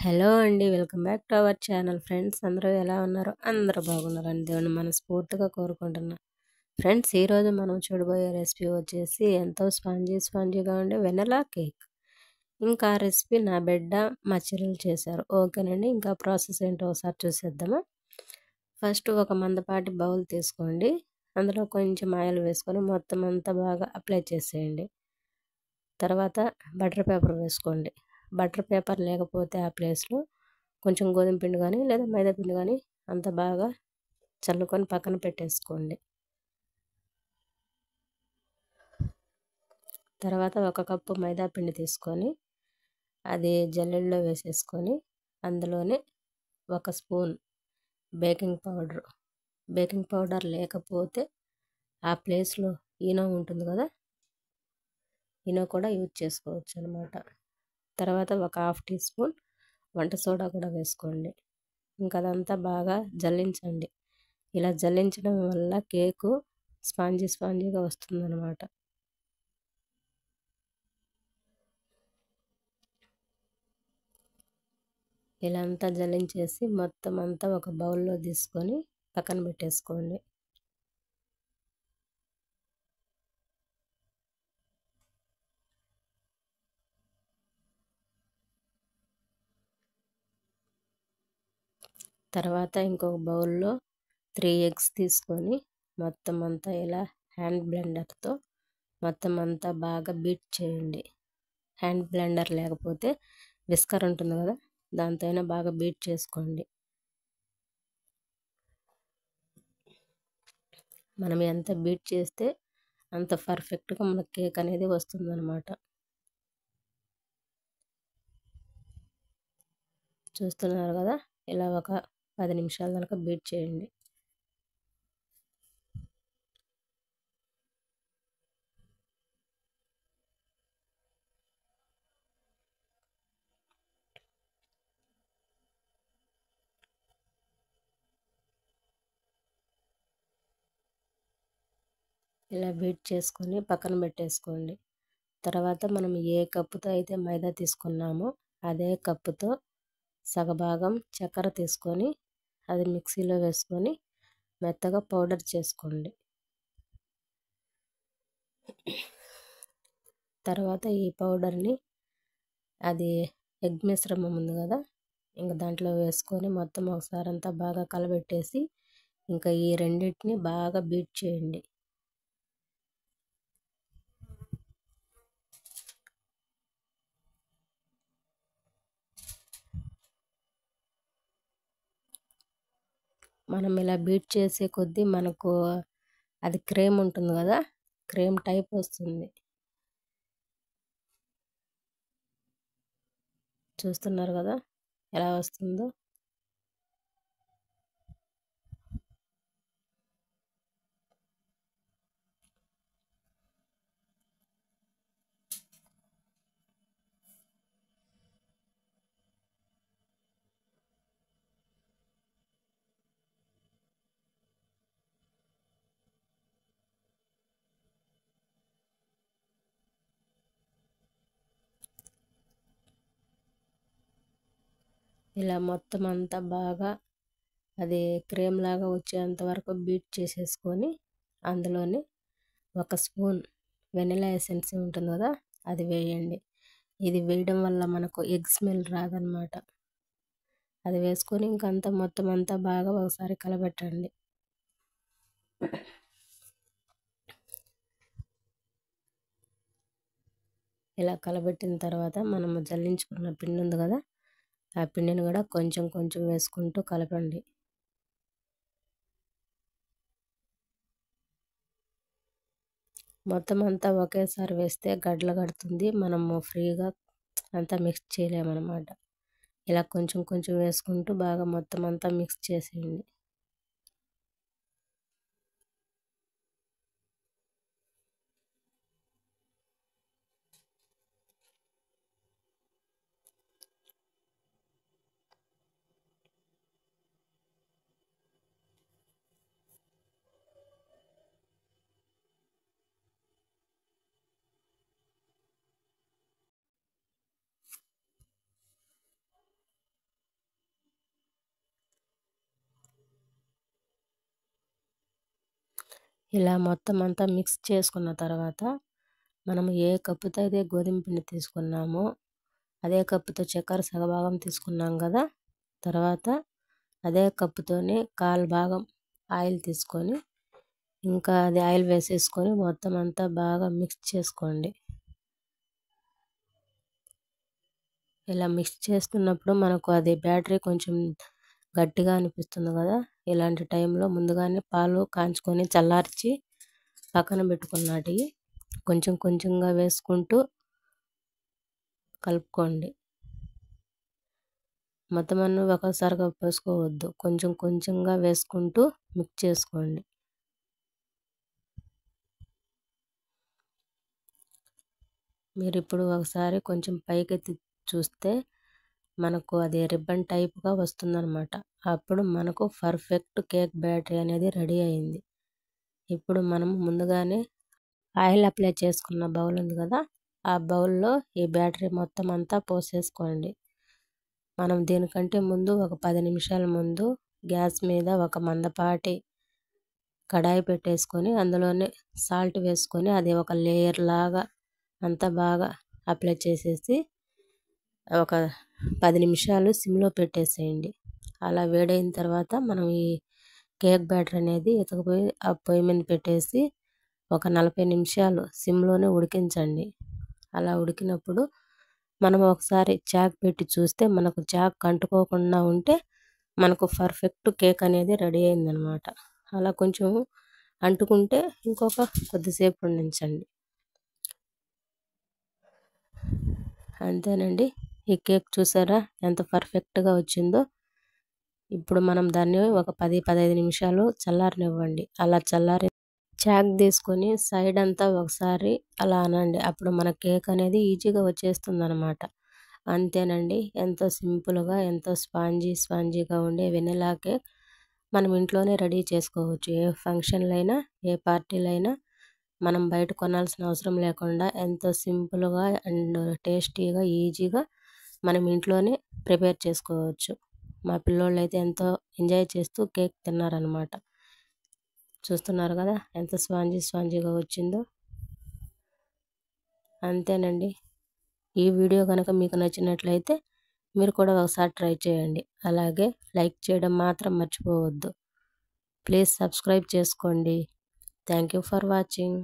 Hello అండి. Welcome back to our channel friends. అందరూ ఎలా ఉన్నారు? అందరూ బాగున్నారని దేవుని మనస్ఫూర్తిగా కోరుకుంటున్నా. ఫ్రెండ్స్, ఈరోజు మనం చూడబోయే రెసిపీ వచ్చేసి ఎంతో స్పాంజీగా ఉండే వెనలా కేక్. ఇంకా ఆ రెసిపీ నా బిడ్డ మా చెల్లెలు చేశారు. ఓకేనండి, ఇంకా ప్రాసెస్ ఏంటో ఒకసారి చూసేద్దామా. ఫస్ట్ ఒక మందపాటి బౌల్ తీసుకోండి. అందులో కొంచెం ఆయిల్ వేసుకొని మొత్తం అంతా బాగా అప్లై చేసేయండి. తర్వాత బటర్ పేపర్ వేసుకోండి. బటర్ పేపర్ లేకపోతే ఆ ప్లేస్లో కొంచెం గోధుమ పిండి కానీ లేదా మైదా పిండి కానీ అంత బాగా చల్లుకొని పక్కన పెట్టేసుకోండి. తర్వాత ఒక కప్పు మైదా పిండి తీసుకొని అది జల్లెడలో వేసేసుకొని అందులోనే ఒక స్పూన్ బేకింగ్ పౌడర్ లేకపోతే ఆ ప్లేస్లో ఈనో ఉంటుంది కదా, ఈనో కూడా యూజ్ చేసుకోవచ్చు అనమాట. తర్వాత ఒక హాఫ్ టీ స్పూన్ వంట సోడా కూడా వేసుకోండి. ఇంకా అదంతా బాగా జల్లించండి. ఇలా జల్లించడం వల్ల కేకు స్పాంజీగా వస్తుందన్నమాట. ఇలా అంతా జల్లించేసి మొత్తం అంతా ఒక బౌల్లో తీసుకొని పక్కన పెట్టేసుకోండి. తర్వాత ఇంకొక బౌల్లో 3 ఎగ్స్ తీసుకొని మొత్తం అంతా ఇలా హ్యాండ్ బ్లెండర్తో మొత్తం అంతా బాగా బీట్ చేయండి. హ్యాండ్ బ్లెండర్ లేకపోతే విస్కర్ ఉంటుంది కదా, దాంతో అయినా బాగా బీట్ చేసుకోండి. మనం ఎంత బీట్ చేస్తే అంత పర్ఫెక్ట్గా మన కేక్ అనేది వస్తుందన్నమాట. చూస్తున్నారు కదా, ఇలా ఒక 10 నిమిషాల దాకా బీట్ చేయండి. ఇలా బీట్ చేసుకొని పక్కన పెట్టేసుకోండి. తర్వాత మనం ఏ కప్పుతో అయితే మైదా తీసుకున్నామో అదే కప్పుతో సగభాగం చక్కెర తీసుకొని అది మిక్సీలో వేసుకొని మెత్తగా పౌడర్ చేసుకోండి. తర్వాత ఈ పౌడర్ని అది ఎగ్ మిశ్రమం ఉంది కదా, ఇంకా దాంట్లో వేసుకొని మొత్తం ఒకసారి అంతా బాగా కలబెట్టేసి ఇంకా ఈ రెండింటిని బాగా బీట్ చేయండి. మనం ఇలా బీట్ చేసే కొద్దీ మనకు అది క్రీమ్ ఉంటుంది కదా, క్రీమ్ టైప్ వస్తుంది. చూస్తున్నారు కదా ఎలా వస్తుందో. ఇలా మొత్తం అంతా బాగా అది క్రీమ్ లాగా వచ్చేంత వరకు బీట్ చేసేసుకొని అందులోనే ఒక స్పూన్ వెనిలా ఎసెన్స్ ఉంటుంది కదా, అది వేయండి. ఇది వేయడం వల్ల మనకు ఎగ్ స్మెల్ రాదనమాట. అది వేసుకొని ఇంకంతా మొత్తం అంతా బాగా ఒకసారి కలబెట్టండి. ఇలా కలబెట్టిన తర్వాత మనము జల్లించుకున్న పిండి ఉంది కదా, ఆ పిండిని కూడా కొంచెం కొంచెం వేసుకుంటూ కలపండి. మొత్తం అంతా ఒకేసారి వేస్తే గడ్డలు కడుతుంది, మనము ఫ్రీగా అంతా మిక్స్ చేయలేమన్నమాట. ఇలా కొంచెం కొంచెం వేసుకుంటూ బాగా మొత్తం అంతా మిక్స్ చేసేయండి. ఇలా మొత్తం అంతా మిక్స్ చేసుకున్న తర్వాత మనం ఏ కప్పుతో అయితే గోధుమ పిండి తీసుకున్నామో అదే కప్పుతో చక్కెర సగభాగం తీసుకున్నాం కదా. తర్వాత అదే కప్పుతోనే కాలు భాగం ఆయిల్ తీసుకొని ఇంకా అది ఆయిల్ వేసేసుకొని మొత్తం అంతా బాగా మిక్స్ చేసుకోండి. ఇలా మిక్స్ చేస్తున్నప్పుడు మనకు అది బ్యాటరీ కొంచెం గట్టిగా అనిపిస్తుంది కదా. ఇలాంటి టైంలో ముందుగానే పాలు కాంచుకొని చల్లార్చి పక్కన పెట్టుకున్నటి కొంచెం కొంచెంగా వేసుకుంటూ కలుపుకోండి. మొత్తం అన్నీ ఒకసారిగా పోసుకోవద్దు, కొంచెం కొంచెంగా వేసుకుంటూ మిక్స్ చేసుకోండి. మీరు ఇప్పుడు ఒకసారి కొంచెం పైకెత్తి చూస్తే మనకు అది రిబ్బన్ టైప్గా వస్తుందన్నమాట. అప్పుడు మనకు పర్ఫెక్ట్ కేక్ బ్యాటరీ అనేది రెడీ అయింది. ఇప్పుడు మనం ముందుగానే ఆయిల్ అప్లై చేసుకున్న బౌల్ ఉంది కదా, ఆ బౌల్లో ఈ బ్యాటరీ మొత్తం అంతా పోసేసుకోండి. మనం దీనికంటే ముందు ఒక 10 నిమిషాల ముందు గ్యాస్ మీద ఒక మందపాటి కడాయి పెట్టేసుకొని అందులోనే సాల్ట్ వేసుకొని అది ఒక లేయర్ లాగా అంతా బాగా అప్లై చేసేసి ఒక 10 నిమిషాలు సిమ్లో పెట్టేసేయండి. అలా వేడైన తర్వాత మనం ఈ కేక్ బ్యాటర్ అనేది ఎత్తుకుపోయి ఆ పొయ్యి మీద పెట్టేసి ఒక 40 నిమిషాలు సిమ్లోనే ఉడికించండి. అలా ఉడికినప్పుడు మనం ఒకసారి చాక్ పెట్టి చూస్తే మనకు చాక్ అంటుకోకుండా ఉంటే మనకు పర్ఫెక్ట్ కేక్ అనేది రెడీ అయిందనమాట. అలా కొంచెం అంటుకుంటే ఇంకొక కొద్దిసేపు ఉండించండి. అంతేనండి, ఈ కేక్ చూసారా ఎంత పర్ఫెక్ట్గా వచ్చిందో. ఇప్పుడు మనం దాన్ని ఒక 10-15 నిమిషాలు చల్లారనివ్వండి. అలా చల్లారి చాక్ తీసుకొని సైడ్ అంతా ఒకసారి అలా అనండి. అప్పుడు మన కేక్ అనేది ఈజీగా వచ్చేస్తుంది అనమాట. అంతేనండి, ఎంతో సింపుల్గా ఎంతో స్పాంజీగా ఉండే వెనిలా కేక్ మనం ఇంట్లోనే రెడీ చేసుకోవచ్చు. ఏ ఫంక్షన్లైనా ఏ పార్టీలైనా మనం బయట కొనాల్సిన అవసరం లేకుండా ఎంతో సింపుల్గా అండ్ టేస్టీగా ఈజీగా మనం ఇంట్లోనే ప్రిపేర్ చేసుకోవచ్చు. మా పిల్లోళ్ళు అయితే ఎంతో ఎంజాయ్ చేస్తూ కేక్ తిన్నారనమాట. చూస్తున్నారు కదా ఎంత స్పాంజీగా వచ్చిందో. అంతేనండి, ఈ వీడియో కనుక మీకు నచ్చినట్లయితే మీరు కూడా ఒకసారి ట్రై చేయండి. అలాగే లైక్ చేయడం మాత్రం మర్చిపోవద్దు. ప్లీజ్ సబ్స్క్రైబ్ చేసుకోండి. Thank you for watching.